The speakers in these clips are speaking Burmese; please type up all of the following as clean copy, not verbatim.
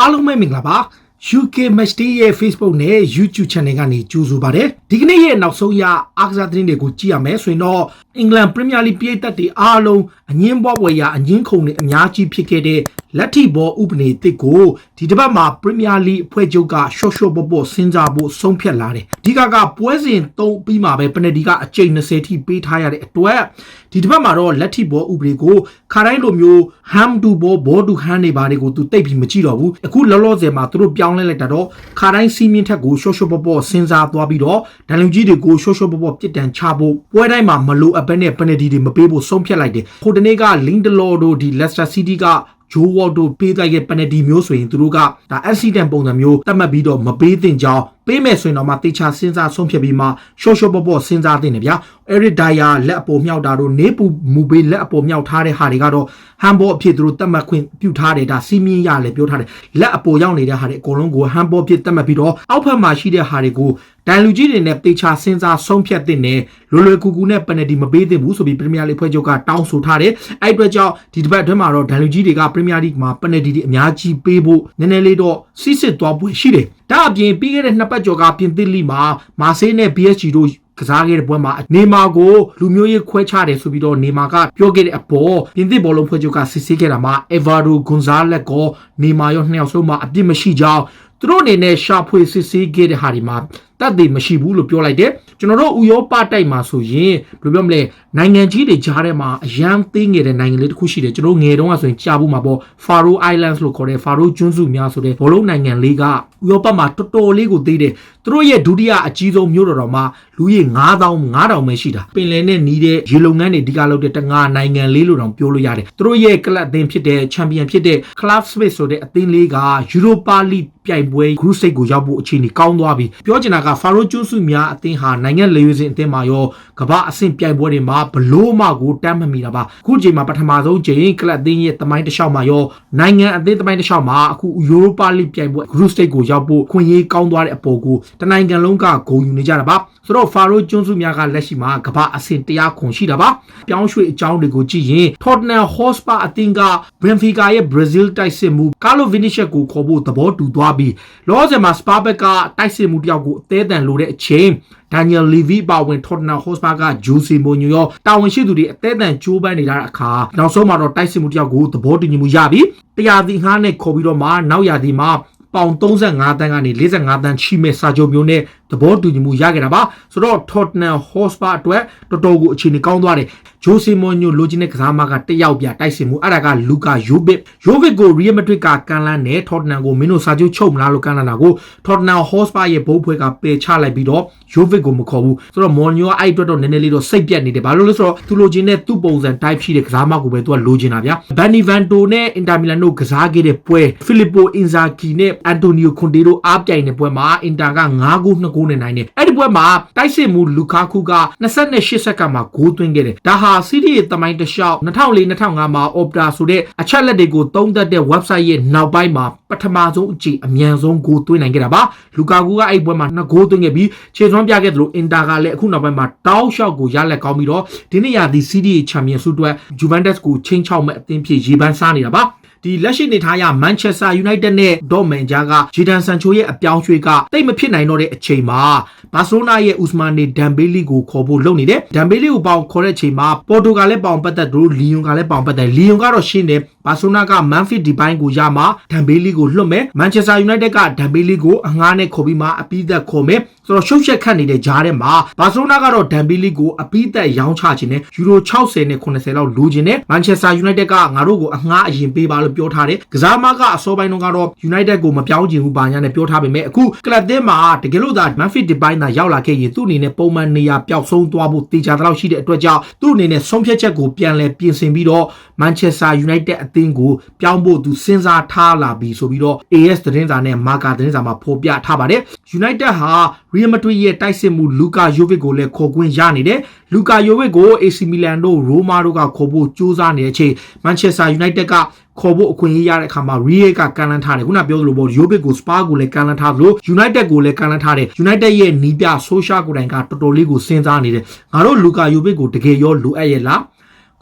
အားလုံးပဲမင်္ဂလာပါ UK Matchday ရဲ့ Facebook နဲ့ YouTube Channel ကနေကြိုဆိုပါတယ်ဒီကနေ့ရဲ့နောက်ဆုံးရအားကစားသတင်းတွေကိုကြည့်ရမယ်ဆိုရင်တော့ England Premier League ပြည်သက်တွေအားလုံးအငင်းပွားပွဲရအငင်းခုန်တွေအများကြီးဖြစ်ခဲ့တဲ့လက်ထိဘောဥပဒေတစ်ကိုဒီတစ်ပတ်မှာ Premier League အဖွဲ့ချုပ်ကရှော့ပေါ့စဉ်းစားဖို့ဆုံးဖြတ်လာတယ်ဒီကပွဲစဉ်3ပြီးမှာပဲပနယ်ဒီကအကြိမ်20ထိပေးထားရတဲ့အတွက်ဒီတစ်ပတ်မှာတော့လက်ထိဘောဥပဒေကိုခါတိုင်းလိုမျိုး ham to ball to hand တွေပါတွေကိုသူတိတ်ပြီးမကြည့်တော့ဘူးအခုလောလောဆယ်မှာသူတို့ပြောင်းလဲလိုက်တာတော့ခါတိုင်းစီးမြင့်ထက်ကိုရှော့ပေါ့စဉ်းစားသွားပြီးတော့ဒန်လူကြီးတွေကိုရှော့ပေါ့ပြစ်ဒဏ်ချဖို့ပွဲတိုင်းမှာမလိုအပ်ဘဲနဲ့ပနယ်ဒီတွေမပေးဖို့ဆုံးဖြတ်လိုက်တယ်ဟိုတနေ့က Lindelof တို့ဒီ Leicester City ကဂျိုးဝေါ်တို့ပေးလိုက်တဲ့ပနယ်ဒီမျိုးဆိုရင်သူတို့ကဒါ accident ပုံစံမျိုးတတ်မှတ်ပြီးတော့မပေးသင့်ကြောင်းပေးမယ်ဆိုရင်တော့မှတေချာစဉ်းစားဆုံးဖြတ်ပြီးမှရှော့ပေါ့စဉ်းစားသင့်တယ်ဗျာ Eric Dyer လက်အပေါ်မြောက်တာတို့နေပူမူပေးလက်အပေါ်မြောက်ထားတဲ့ဟာတွေကတော့ဟန်ဘောအဖြစ်သူတို့တတ်မှတ်ခွင့်ပြုထားတယ်ဒါစီးမြင့်ရလည်းပြောထားတယ်လက်အပေါ်ရောက်နေတဲ့ဟာတွေအကုန်လုံးကိုဟန်ဘောအဖြစ်တတ်မှတ်ပြီးတော့အောက်ဖက်မှာရှိတဲ့ဟာတွေကိုဒိုင်လူကြီးတွေနဲ့တေချာစဉ်းစားဆုံးဖြတ်သင့်တယ်လွယ်ကူနဲ့ပနယ်ဒီမပေးသင့်ဘူးဆိုပြီးပရီးမီးယားလိဖွဲ့ချုပ်ကတောင်းဆိုထားတယ်အဲ့အတွက်ကြောင့်ဒီတစ်ပတ်အတွင်းမှာတော့ဒိုင်လူကြီးတွေကပရီးမီးယားလိမှာပနယ်ဒီတွေအများကြီးပေးဖို့နည်းနည်းလေးတော့စစ်စစ်သွားပွင့်ရှိတယ်ဒါအပြင်ပြီးခဲ့တဲ့နှစ်ပတ်ကျော်ကပြင်သစ်လိမှာမာဆေးနဲ့ PSG တို့ကစားခဲ့တဲ့ပွဲမှာနေမာကိုလူမျိုးရေးခွဲခြားတယ်ဆိုပြီးတော့နေမာကပြောခဲ့တဲ့အပေါ်ပြင်သစ်ဘောလုံးဖွဲ့ချုပ်ကစစ်ဆေးခဲ့တာမှာ Evaro Gonzalez ကိုနေမာရောနှစ်ယောက်ဆုံးမှာအပြစ်မရှိကြောင်းသူတို့အနေနဲ့ရှာဖွေစစ်ဆေးခဲ့တဲ့ဟာဒီမှာတတ်သိမရှိဘူးလို့ပြောလိုက်တယ်ကျွန်တော်တို့ဥရောပတိုက်မှာဆိုရင်ဘယ်လိုပြောမလဲနိုင်ငံကြီးတွေကြားထဲမှာအရန်သိငယ်တဲ့နိုင်ငံလေးတစ်ခုရှိတယ်ကျွန်တော်ငယ်တုန်းကဆိုရင်ကြားဘူးမှာပေါ့ Faroe Islands လို့ခေါ်တဲ့ Faroe ကျွန်းစုများဆိုတဲ့ဘောလုံးနိုင်ငံလေးကဥရောပမှာတော်တော်လေးကိုသိတယ်သူတို့ရဲ့ဒုတိယအကြီးဆုံးမြို့တော်မှာလူကြီး9000ပဲရှိတာပင်လယ်နဲ့နီးတဲ့ရေလုံငန်းတွေဒီကလောက်တဲ့တငါနိုင်ငံလေးလို့တောင်ပြောလို့ရတယ်သူတို့ရဲ့ကလပ်အသင်းဖြစ်တဲ့ချန်ပီယံဖြစ်တဲ့ Club Smith ဆိုတဲ့အသင်းလေးက Europa League ပြိုင်ပွဲ group stage ကိုရောက်ဖို့အခြေအနေကောင်းသွားပြီပြောချင်တာက Faroe ကျွန်းစုများအသင်းဟာနိုင်ငံလေရွေးစဉ်အသင်းမှာရောကမ္ဘာအဆင့်ပြိုင်ပွဲတွေမှာဘလို့မှကိုတမ်းမမီတာပါအခုချိန်မှာပထမဆုံးချိန်ကလပ်အသင်းရဲ့တမိုင်းတစ်လျှောက်မှာရောနိုင်ငံအသင်းတမိုင်းတစ်လျှောက်မှာအခု Europa League ပြိုင်ပွဲ group stage ကိုရောက်ဖို့ခွင့်ရေးကောင်းသွားတဲ့အပေါ်ကိုတနိုင်ငံလုံးကဂုဏ်ယူနေကြတာပါဆိုတော့ Faroe ကျွန်းစုများကလက်ရှိမှာကမ္ဘာအဆင့်100ခွန်ရှိတာပါပြောင်းရွှေ့အကြောင်းတွေကိုကြည့်ရင် Tottenham Hotspur အသင်းက Benfica ရဲ့ Brazil တိုက်စစ်မှု Carlo Vinicius ကိုခေါ်ဖို့သဘောတူသွားပြီးလောဆယ်မှာ Spurs ဘက်ကတိုက်စစ်မှုတယောက်ကိုအသေးအံလိုတဲ့အချိန် Daniel Levy ပါဝင် Tottenham Hotspur က Jose Mourinho ရောတာဝန်ရှိသူတွေအသေးအံကြိုးပမ်းနေတာအခါနောက်ဆုံးမှာတော့တိုက်စစ်မှုတယောက်ကိုသဘောတူညီမှုရပြီးတရားသီငှားနဲ့ခေါ်ပြီးတော့မှနောက်ရာသီမှာပေါင်35တန်းကနေ45တန်းရှိမဲ့စာချုပ်မျိုးနဲ့သဘောတူညီမှုရခဲ့တာပါဆိုတော့ Tottenham Hotspur အတွက်တော်တော်ကိုအခြေအနေကောင်းသွားတယ် Jose Mourinho လိုချင်တဲ့ကစားမကတစ်ယောက်ပြတိုက်စစ်မှုအဲ့ဒါက Luka Jovic ကို Real Madrid ကကန်လန်းနဲ့ Tottenham ကိုမင်းတို့စာချုပ်ချုပ်မလားလို့ကန်လန်းတာကို Tottenham Hotspur ရဲ့ဘုတ်ဖွဲ့ကပယ်ချလိုက်ပြီးတော့ Jovic ကိုမခေါ်ဘူးဆိုတော့ Mourinho ကအဲ့အတွက်တော့နည်းနည်းလေးတော့စိတ်ပြတ်နေတယ်ဘာလို့လဲဆိုတော့သူလိုချင်တဲ့သူ့ပုံစံ type ရှိတဲ့ကစားမကိုပဲသူကလိုချင်တာဗျာ Benevento နဲ့ Inter Milan တို့ကစားခဲ့တဲ့ပွဲ Filippo Inzaghi နဲ့ Antonio Conte တို့အားပြိုင်တဲ့ပွဲမှာ Inter က5-2နဲ့နိုင်တယ်အဲ့ဒီပွဲမှာတိုက်စစ်မှု Lukaku က28စက္ကန့်မှာဂိုးသွင်းခဲ့တယ်ဒါဟာစီးရီးရဲ့တမိုင်းတစ်လျှောက်2004-2005မှာ Opta ဆိုတဲ့အချက်လက်တွေကိုသုံးသပ်တဲ့ website ရဲ့နောက်ပိုင်းမှာပထမဆုံးအကြိမ်အမြန်ဆုံးဂိုးသွင်းနိုင်ခဲ့တာပါ Lukaku ကအဲ့ပွဲမှာ2ဂိုးသွင်းခဲ့ပြီးခြေစွမ်းပြခဲ့သလို Inter ကလည်းအခုနောက်ပိုင်းမှာတောက်လျှောက်ကိုရလက်ကောင်းပြီးတော့ဒီနေ့ရာသီစီးရီးချန်ပီယံဆုအတွက် Juventus ကိုချိန်ချောက်မဲ့အသင်းဖြစ်ရေပန်းစားနေတာပါဒီလက်ရှိနေထားရ Manchester United နဲ့ Dortmund ကြားက Jadon Sancho ရဲ့အပြောင်းရွှေ့ကတိတ်မဖြစ်နိုင်တော့တဲ့အချိန်မှာ Barcelona ရဲ့ Ousmane Dembele ကိုခေါ်ဖို့လုပ်နေတယ် Dembele ကိုပေါင်ခေါ်တဲ့အချိန်မှာ Porto ကလည်းပေါင်ပတ်သက်သူ Lyon ကလည်းပေါင်ပတ်သက် Lyon ကတော့ရှင်းတယ် Barcelona က Memphis Depay ကိုရမှာ Dembele ကိုလွှတ်မယ် Manchester United က Dembele ကိုအငှားနဲ့ခေါ်ပြီးမှအပြီးသက်ခေါ်မယ်ဆိုတော့ရှုပ်ရှက်ခတ်နေတဲ့ကြားထဲမှာ Barcelona ကတော့ Dembele ကိုအပြီးသက်ရောင်းချခြင်းနဲ့ယူရို60နဲ့80လောက်လိုချင်တယ် Manchester United ကငါတို့ကိုအငှားအရင်ပေးပါလို့ပြောထားတယ်ကစားမကအစောပိုင်းတုန်းကတော့ United ကိုမပြောင်းချင်ဘူးဘာညာနဲ့ပြောထားပေမဲ့အခုကလပ်သင်းမှာတကယ်လို့သာ Memphis Depay သာရောက်လာခဲ့ရင်သူ့အနေနဲ့ပုံမှန်နေရာပျောက်ဆုံးသွားဖို့တေချာတဲ့လောက်ရှိတဲ့အတွက်ကြောင့်သူ့အနေနဲ့ဆုံးဖြတ်ချက်ကိုပြန်လည်ပြင်ဆင်ပြီးတော့ Manchester United အသင်းကိုပြောင်းဖို့သူစဉ်းစားထားလာပြီဆိုပြီးတော့ AS သတင်းစာနဲ့ Marca သတင်းစာမှာဖော်ပြထားပါတယ် United ဟာ Real Madrid ရဲ့တိုက်စစ်မှု Luka Jovic ကိုလည်းခေါ်ခွင့်ရနေတယ် Luka Jovic ကို AC Milan တို့ Roma တို့ကခေါ်ဖို့ကြိုးစားနေတဲ့အချိန် Manchester United ကခေါ်ဖို့အခွင့်အရေးရတဲ့အခါမှာ Real ကကန်လန်းထားတယ်ခုနပြောသလိုပေါ့ Jovic ကို Spurs ကိုလည်းကန်လန်းထားသလို United ကိုလည်းကန်လန်းထားတယ် United ရဲ့နီးပြ Social ကိုတိုင်ကတော်တော်လေးကိုစဉ်းစားနေတယ်ငါတို့ Luka Jovic ကိုတကယ်ရောလိုအပ်ရဲ့လား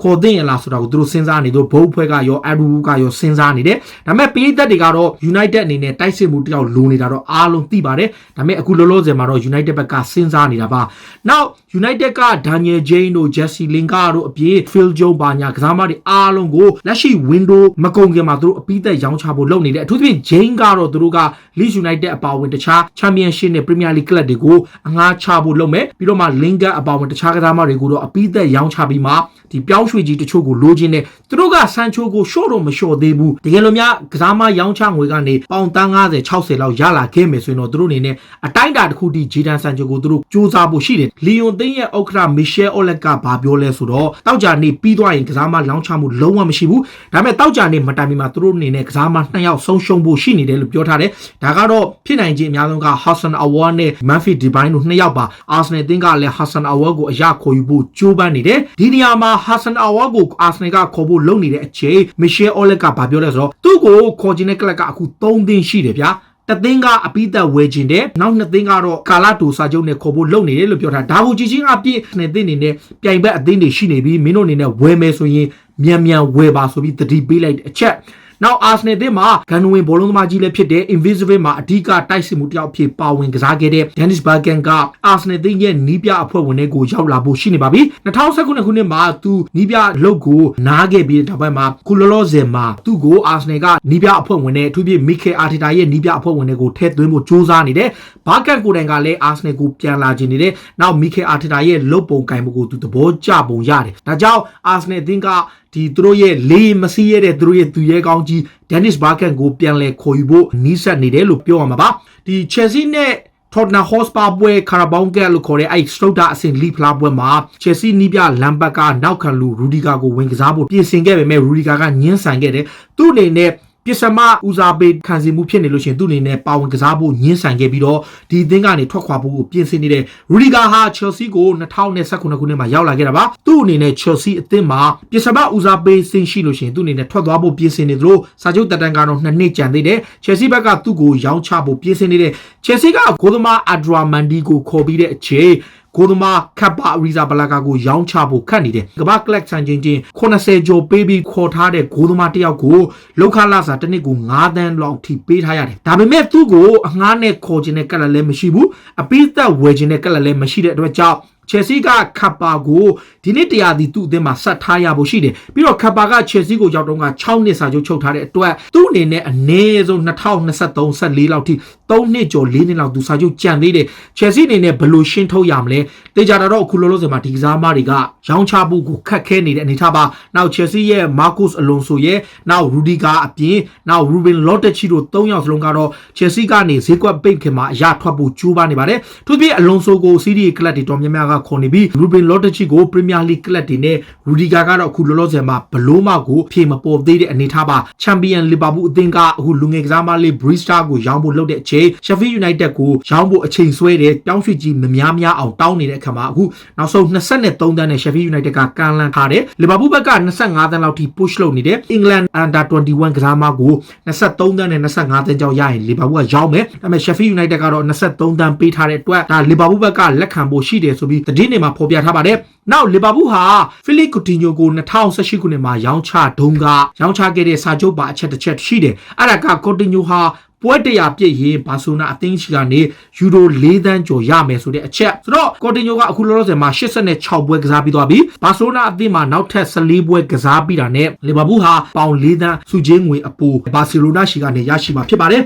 ခေါ်တဲ့လားဆိုတာကိုသူတို့စဉ်းစားနေတော့ဘုတ်ဖွဲ့ကရောအရူကရောစဉ်းစားနေတယ်ဒါပေမဲ့ပြည်သက်တွေကတော့ United အနေနဲ့တိုက်စစ်မှုတယောက်လိုနေတာတော့အားလုံးသိပါတယ်ဒါပေမဲ့အခုလောလောဆယ်မှာတော့ United ဘက်ကစဉ်းစားနေတာပါနောက် United က Daniel James တို့ Jesse Lingard တို့အပြင် Phil Jones ဘာညာကစားမတွေအားလုံးကိုလက်ရှိ window မကုန်ခင်မှာသူတို့အပြီးသက်ရောင်းချဖို့လုပ်နေတယ်အထူးသဖြင့် James ကတော့သူတို့က Leeds United အပါအဝင်တခြား Championship နဲ့ Premier League ကလပ်တွေကိုအငှားချဖို့လုပ်မယ်ပြီးတော့မှ Lingard အပါအဝင်တခြားကစားမတွေကိုတော့အပြီးသက်ရောင်းချပြီးမှဒီပြောင်းရွှေ့ကြီးတချို့ကိုလိုချင်တယ်သူတို့ကဆန်ချိုကိုရှော့တော့မရှော့သေးဘူးတကယ်လို့များကစားမရောင်းချငွေကနေပေါင်တန်း50 60လောက်ရလာခဲ့မယ်ဆိုရင်တော့သူတို့အနေနဲ့အတိုင်းအတာတစ်ခုထိဂျီဒန်ဆန်ချိုကိုသူတို့စူးစမ်းဖို့ရှိတယ်လီယွန်သိန်းရဲ့ဥက္ကဋ္ဌမီရှယ်အော်လက်ကဘာပြောလဲဆိုတော့တောက်ကြနေပြီးသွားရင်ကစားမလောင်းချမှုလုံးဝမရှိဘူးဒါပေမဲ့တောက်ကြနေမတိုင်မီမှာသူတို့အနေနဲ့ကစားမ2ယောက်ဆုံးရှုံးဖို့ရှိနေတယ်လို့ပြောထားတယ်ဒါကတော့ဖြစ်နိုင်ခြင်းအများဆုံးက Hassan Awar နဲ့ Memphis Depay တို့2ယောက်ပါ Arsenal အသင်းကလည်း Hassan Awar ကိုအရခေါ်ယူဖို့ကြိုးပမ်းနေတယ်ဒီနေရာမှာ Hassan Awar ကို Arsenal ကခေါ်ဖို့လုပ်နေတဲ့အချိန် Michel Oleg ကဘာပြောလဲဆိုတော့သူ့ကိုခေါ်ခြင်းတဲ့ကလပ်ကအခု3သင်းရှိတယ်ဗျာတသင်းကအပိသက်ဝယ်ခြင်းတဲ့နောက်2သင်းကတော့ကာလာတိုစာချုပ်နဲ့ခေါ်ဖို့လုပ်နေတယ်လို့ပြောတာဒါကိုကြည့်ချင်းအပြည့်နဲ့သင်းနေနဲ့ပြိုင်ဘက်အသင်းတွေရှိနေပြီးမင်းတို့အနေနဲ့ဝယ်မယ်ဆိုရင်မြန်ဝယ်ပါဆိုပြီးတတိပေးလိုက်တဲ့အချက်နောက် Arsenal အသင်းမှာဂန်နဝင်ဘောလုံးသမားကြီးလည်းဖြစ်တဲ့ Invisible မှာအဓိကတိုက်စစ်မှုတယောက်ဖြစ်ပါဝင်ကစားခဲ့တဲ့ Dennis Bergkamp က Arsenal အသင်းရဲ့နီးပြအဖွဲ့ဝင်တွေကိုရောက်လာဖို့ရှိနေပါပြီ2019ခုနှစ်မှာသူနီးပြလုတ်ကိုနားခဲ့ပြီးတဲ့ဘက်မှာခုလောလောဆယ်မှာသူ့ကို Arsenal ကနီးပြအဖွဲ့ဝင်နဲ့အထူးဖြင့် Mikel Arteta ရဲ့နီးပြအဖွဲ့ဝင်တွေကိုထည့်သွင်းဖို့ကြိုးစားနေတယ် Bergkamp ကိုယ်တိုင်ကလည်း Arsenal ကိုပြန်လာခြင်းနေတယ်နောက် Mikel Arteta ရဲ့လုတ်ပုံကင်မှုကိုသူသဘောကျပုံရတယ်ဒါကြောင့် Arsenal အသင်းကဒီသူတို့ရဲ့လေးမစီးရတဲ့သူတို့ရဲ့သူရဲကောင်းကြီး Dennis Bergkamp ကိုပြန်လဲခေါ်ယူဖို့နီးစပ်နေတယ်လို့ပြောရမှာပါဒီ Chelsea နဲ့ Tottenham Hotspur ပွဲ Carabao Cup လို့ခေါ်တဲ့အဲ့ Stoke အဆင့်လီဖလားပွဲမှာ Chelsea နီးပြလမ်ဘတ်ကနောက်ခံလူ Rudiger ကိုဝင်ကစားဖို့ပြင်ဆင်ခဲ့ပေမဲ့ Rudiger ကညှင်းဆန်ခဲ့တယ်သူ့အနေနဲ့ပစ္စမဦးစားပေးခံစီမှုဖြစ်နေလို့ရှင်သူ့အနေနဲ့ပါဝင်ကစားဖို့ညှင်းဆန်ခဲ့ပြီးတော့ဒီအသင်းကနေထွက်ခွာဖို့ပြင်ဆင်နေတဲ့ Rudiger ဟာ Chelsea ကို2019ခုနှစ်မှာရောက်လာခဲ့တာပါသူ့အနေနဲ့ Chelsea အသင်းမှာပစ္စမဦးစားပေးဆင်းရှိလို့ရှင်သူ့အနေနဲ့ထွက်သွားဖို့ပြင်ဆင်နေသလိုစာချုပ်တက်တန်းကတော့2နှစ်ကျန်သေးတယ် Chelsea ဘက်ကသူ့ကိုရောင်းချဖို့ပြင်ဆင်နေတဲ့ Chelsea ကဂိုးသမား Adramandi ကိုခေါ်ပြီးတဲ့အချိန်ကိုသမားခပ်ပါရီဇာဘလာကာကိုရောင်းချဖို့ခတ်နေတယ်ကမ္ဘာကလပ်ဆန်ချင်းချင်း80ကျော်ပေးပြီးခေါ်ထားတဲ့ဂိုးသမားတယောက်ကိုလောက်ခလာစာတစ်နှစ်ကို9 သန်းလောက်ထိပေးထားရတယ်ဒါပေမဲ့သူ့ကိုအငှားနဲ့ခေါ်ခြင်းနဲ့ကလပ်လည်းမရှိဘူးအပိသက်ဝယ်ခြင်းနဲ့ကလပ်လည်းမရှိတဲ့အတွက်ကြောင့်Chelsea ကခပ်ပါကိုဒီနေ့တရားဒီသူ့အသင်းမှာဆက်ထားရဖို့ရှိတယ်ပြီးတော့ခပ်ပါက Chelsea ကိုရောက်တော့က6နှစ်စာချုပ်ချုပ်ထားတဲ့အတွက်သူ့အနေနဲ့အနည်းဆုံး2023-14လောက်ထိ3နှစ်ကျော်4နှစ်လောက်သူစာချုပ်ကြံသေးတယ် Chelsea အနေနဲ့ဘယ်လိုရှင်းထုတ်ရမလဲတေချာတော့အခုလောလောဆယ်မှာဒီကစားမတွေကရောင်းချဖို့ကိုခက်ခဲနေတဲ့အနေထားပါနောက် Chelsea ရဲ့ Marcos Alonso ရဲ့နောက် Rudiger အပြင်နောက် Ruben Loftus-Cheek တို့3ယောက်စလုံးကတော့ Chelsea ကနေဈေးကွက်ပိတ်ခင်မှာအရထွက်ဖို့ကြိုးပမ်းနေပါတယ်သူပြည့် Alonso ကို Serie A ကလပ်တွေတော်များများခေါ်နေပြီး Ruben Loftus-Cheek ကို Premier League ကလပ်တွေနဲ့ Rudiger ကတော့အခုလောလောဆယ်မှာဘလို့မှကိုဖြေမပေါ်သေးတဲ့အနေထားပါ Champion Liverpool အသင်းကအခုလူငယ်ကစားမလေး Brewster ကိုရောင်းဖို့လုပ်တဲ့အချိန် Sheffield United ကိုရောင်းဖို့အချိန်ဆွဲတယ်ပြောင်းရွှေ့ကြီးမများအောင်တောင်းနေတဲ့အခါမှာအခုနောက်ဆုံး23သန်းနဲ့ Sheffield United ကကန်လန်ထားတယ် Liverpool ဘက်က25သန်းလောက်ထိ push လုပ်နေတယ် England Under 21 ကစားမကို23သန်းနဲ့25သန်းကြောင့်ရရင် Liverpool ကရောင်းမယ်ဒါပေမဲ့ Sheffield United ကတော့23သန်းပေးထားတဲ့အတွက်ဒါ Liverpool ဘက်ကလက်ခံဖို့ရှိတယ်ဆိုပြီးသတင်းတွေမှာဖော်ပြထားပါတယ်နောက် Liverpool ဟာ Philippe Coutinho ကို2018ခုနှစ်မှာရောင်းချတုန်းကရောင်းချခဲ့တဲ့စာချုပ်ပါအချက်တစ်ချက်ရှိတယ်အဲ့ဒါက Coutinho ဟာပွဲတရာပြည့်ရင်ဘာဆိုနာအသင်းရှိကနေယူရို4သန်းကျော်ရမယ်ဆိုတဲ့အချက်ဆိုတော့ Coutinho ကအခုလောလောဆယ်မှာ86ပွဲကစားပြီးသွားပြီဘာဆိုနာအသင်းမှာနောက်ထပ်14ပွဲကစားပြီးတာနဲ့ Liverpool ဟာပေါင်4သန်းစုချင်းငွေအပိုဘာစီလိုနာရှိကနေရရှိမှာဖြစ်ပါတယ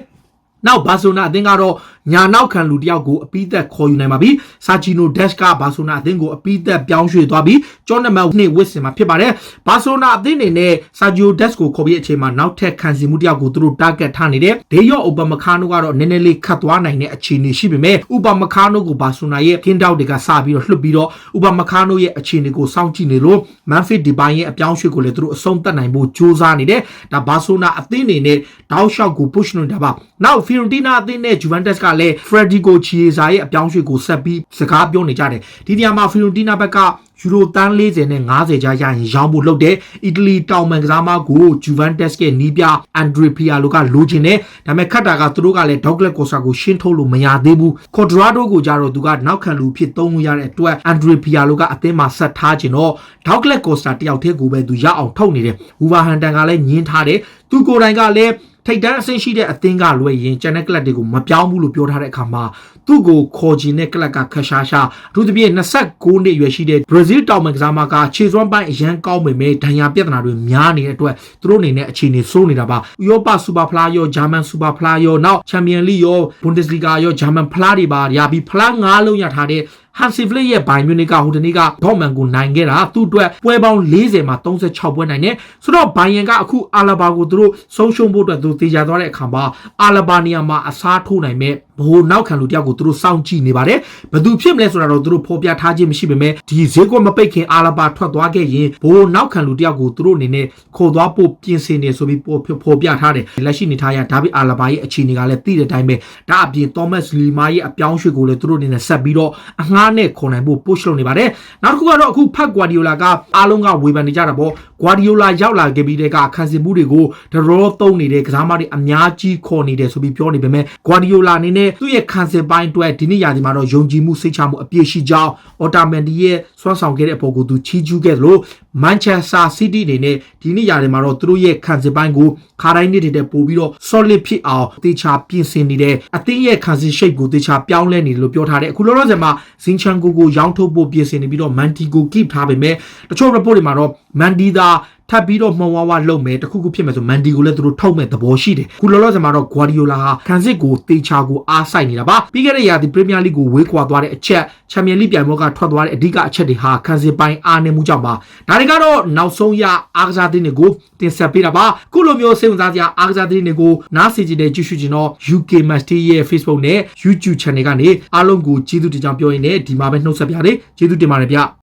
်နောက်ဘာဆိုနာအသင်းကတော့ညာနောက်ခံလူတယောက်ကိုအပိသက်ခေါ်ယူနိုင်ပါပြီဆာချီနိုဒက်စ်ကဘာဆိုနာအသင်းကိုအပိသက်ပြောင်းရွှေ့သွားပြီးကျောင်းနံပါတ်2ဝစ်စင်မှာဖြစ်ပါတယ်ဘာဆိုနာအသင်းအနေနဲ့ဆာဂျီယိုဒက်စ်ကိုခေါ်ပြီးအချိန်မှာနောက်ထပ်ခံစီမှုတယောက်ကိုသူတို့တာဂက်ထားနေတယ်ဒေယော့ဥပမခါနိုကတော့နည်းနည်းလေးခတ်သွားနိုင်တဲ့အခြေအနေရှိပေမဲ့ဥပမခါနိုကိုဘာဆိုနာရဲ့ကင်းတောက်တွေကစပြီးတော့လွှတ်ပြီးတော့ဥပမခါနိုရဲ့အခြေအနေကိုစောင့်ကြည့်နေလို့မန်ဖစ်ဒီပိုင်းရဲ့အပြောင်းရွှေ့ကိုလည်းသူတို့အဆုံးသတ်နိုင်ဖို့ကြိုးစားနေတယ်ဒါဘာဆိုနာအသင်းအနေနဲ့တောက်လျှောက်ကို push လုပ်တာပါနောက်ဖီရိုတီနာအသင်းနဲ့ဂျူဗန်တက်စ်ကလ လည်း Federico Chiesa ရဲ့အပြောင်းရွှေ့ကိုဆက်ပြီးစကားပြောနေကြတယ်ဒီနေရာမှာ Fiorentina ဘက်ကယူရိုတန်း40နဲ့50ကြားရရင်ရောင်းဖို့လုပ်တယ်အီတလီတောင်ပန်ကစားမကို Juventus ရဲ့နီးပြအန်ဒရီဖီယာလိုကလိုချင်တယ်ဒါပေမဲ့ခတ်တာကသူတို့ကလည်း Douglas Costa ကိုရှင်းထုတ်လို့မရသေးဘူး Cuadrado ကိုကြတော့သူကနောက်ခံလူဖြစ်သုံးလို့ရတဲ့အတွက်အန်ဒရီဖီယာလိုကအသင်းမှာဆက်ထားခြင်းတော့ Douglas Costa တယောက်တည်းကိုပဲသူရအောင်ထုတ်နေတယ် Wolverhampton ကလည်းညင်းထားတယ်သူကိုယ်တိုင်ကလည်းထိတ်တန်းအဆင့်ရှိတဲ့အသင်းကလွယ်ရင်ကျန်တဲ့ကလပ်တွေကိုမပြောင်းဘူးလို့ပြောထားတဲ့အခါမှာသူ့ကိုခေါ်ချင်တဲ့ကလပ်ကခက်ရှားရှားအထူးသဖြင့်29နှစ်အရွယ်ရှိတဲ့ Brazil တောင်ပန်ကစားမကခြေစွမ်းပိုင်းအရန်ကောင်းပေမဲ့ဒဏ်ရာပြဿနာတွေများနေတဲ့အတွက်သူတို့အနေနဲ့အခြေအနေဆိုးနေတာပါဥရောပစူပါဖလားရောဂျာမန်စူပါဖလားရောနောက်ချန်ပီယံလိရောဘွန်ဒက်စ်လီဂါရောဂျာမန်ဖလားတွေပါရပြီးဖလား9လုံးရထားတဲ့Hansi Flick ရဲ့ဘိုင်မြူနစ်ကဟိုတနေ့ကဒေါ့မန်ကိုနိုင်ခဲ့တာသူ့အတွက်ပွဲပေါင်း40မှာ36ပွဲနိုင်တယ်ဆိုတော့ဘိုင်ယန်ကအခုအာလာဘာကိုသူတို့ဆုံးရှုံးဖို့အတွက်သူတေချာသွားတဲ့အခါမှာအာလာဘာနီယာမှာအစားထိုးနိုင်မဲ့ဘိုးနောက်ခံလူတယောက်ကိုသူတို့စောင့်ကြည့်နေပါတယ်ဘယ်သူဖြစ်မလဲဆိုတာတော့သူတို့ဖော်ပြထားခြင်းမရှိပေမဲ့ဒီဈေးကွက်မပိတ်ခင်အာလာဘာထွက်သွားခဲ့ရင်ဘိုးနောက်ခံလူတယောက်ကိုသူတို့အနေနဲ့ခေါ်သွားဖို့ပြင်ဆင်နေဆိုပြီးဖော်ပြထားတယ်လက်ရှိနေထားရဒါဗစ်အာလာဘာရဲ့အခြေအနေကလည်းသိတဲ့အတိုင်းပဲဒါအပြင်သောမတ်လီမာရဲ့အပြောင်းရွှေ့ကိုလည်းသူတို့အနေနဲ့ဆက်ပြီးတော့အငှားနဲ့ခေါ်နိုင်ဖို့push လုပ်နေပါတယ်နောက်တစ်ခုကတော့အခုဖက်ဂွာဒီယိုလာကအားလုံးကဝေဖန်နေကြတာပေါ့ဂွာဒီယိုလာရောက်လာခဲ့ပြီးတဲ့ကခံစစ်မှုတွေကိုဒရောသုံးနေတဲ့ကစားမတွေအများကြီးခေါ်နေတယ်ဆိုပြီးပြောနေပေမဲ့ဂွာဒီယိုလာအနေနဲ့သူ့ရဲ့ခံစစ်ပိုင်းအတွက်ဒီနေ့ရာသီမှာတော့ယုံကြည်မှုစိတ်ချမှုအပြည့်ရှိကြောင်းအော်တာမန်ဒီရဲ့စွမ်းဆောင်ခဲ့တဲ့အပေါ်ကိုသူချီးကျူးခဲ့သလိုမန်ချက်စတာစီးတီးအနေနဲ့ဒီနေ့ရာသီမှာတော့သူတို့ရဲ့ခံစစ်ပိုင်းကိုခါတိုင်းနေ့တွေပို့ပြီးတော့ solid ဖြစ်အောင်တေချာပြင်ဆင်နေတယ်အသင်းရဲ့ခံစစ် shape ကိုတေချာပြောင်းလဲနေတယ်လို့ပြောထားတယ်အခုလောလောဆယ်မှာဇင်ချန်ကိုရောင်းထုတ်ဖို့ပြင်ဆင်နေပြီးတော့မန်တီကို keep ထားပေမဲ့တချို့ report တွေမှာတော့မန်ဒီသာထပ်ပြီးတော့မှောင်ဝါလုပ်မယ်တခုခုဖြစ်မယ်ဆိုမန်ဒီကိုလည်းသူတို့ထုတ်မဲ့သဘောရှိတယ်ခုလောလောဆယ်မှာတော့ဂွာဒီယိုလာဟာခံစစ်ကိုတေချာကိုအားစိုက်နေတာပါပြီးခဲ့တဲ့ရာသီပရီးမီးယားလိကိုဝေးကွာသွားတဲ့အချက်ချန်ပီယံလိပြိုင်ပွဲကထွက်သွားတဲ့အဓိကအချက်တွေဟာခံစစ်ပိုင်းအားနည်းမှုကြောင့်ပါဒါတွေကတော့နောက်ဆုံးရအားကစားသင်းတွေကိုတင်ဆက်ပေးတာပါခုလိုမျိုးစိတ်ဝင်စားစရာအားကစားသင်းတွေကိုနားဆင်ကြတဲ့ကြည့်ရှုခြင်းတော့ UK Match Day ရဲ့ Facebook နဲ့ YouTube Channel ကနေအားလုံးကိုကျေးဇူးတင်ကြောင်းပြောရင်းနဲ့ဒီမှာပဲနှုတ်ဆက်ပြရစေကျေးဇူးတင်ပါတယ်ဗျ